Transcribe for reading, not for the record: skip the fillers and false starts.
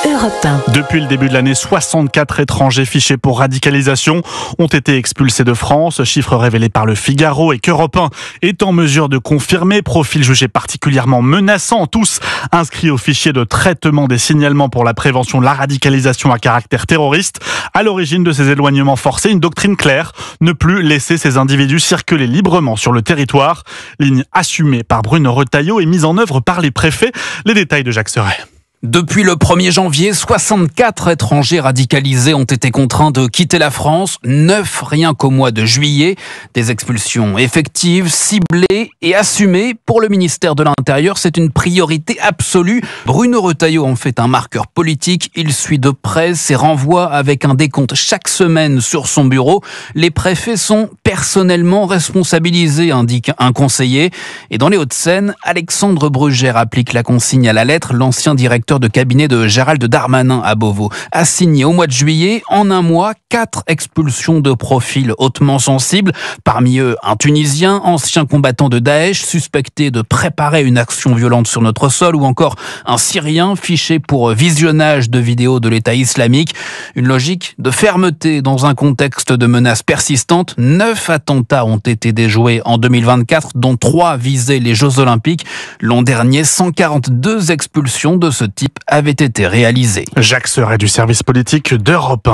Europe 1. Depuis le début de l'année, 64 étrangers fichés pour radicalisation ont été expulsés de France. Chiffre révélé par le Figaro et qu'Europe 1 est en mesure de confirmer. Profil jugé particulièrement menaçant. Tous inscrits au fichier de traitement des signalements pour la prévention de la radicalisation à caractère terroriste. À l'origine de ces éloignements forcés, une doctrine claire. Ne plus laisser ces individus circuler librement sur le territoire. Ligne assumée par Bruno Retailleau et mise en œuvre par les préfets. Les détails de Jacques Serret. Depuis le 1er janvier, 64 étrangers radicalisés ont été contraints de quitter la France, 9 rien qu'au mois de juillet. Des expulsions effectives, ciblées et assumées. Pour le ministère de l'Intérieur, c'est une priorité absolue. Bruno Retailleau en fait un marqueur politique. Il suit de près ces renvois avec un décompte chaque semaine sur son bureau. Les préfets sont personnellement responsabilisés, indique un conseiller. Et dans les Hauts-de-Seine, Alexandre Brugère applique la consigne à la lettre. L'ancien directeur de cabinet de Gérald Darmanin à Beauvau a signé au mois de juillet, en un mois, 4 expulsions de profils hautement sensibles. Parmi eux, un Tunisien, ancien combattant de Daesh, suspecté de préparer une action violente sur notre sol, ou encore un Syrien fiché pour visionnage de vidéos de l'État islamique. Une logique de fermeté dans un contexte de menaces persistantes. 9 attentats ont été déjoués en 2024, dont 3 visaient les Jeux Olympiques. L'an dernier, 142 expulsions de ce type avaient été réalisées. Jacques Serret du service politique d'Europe 1.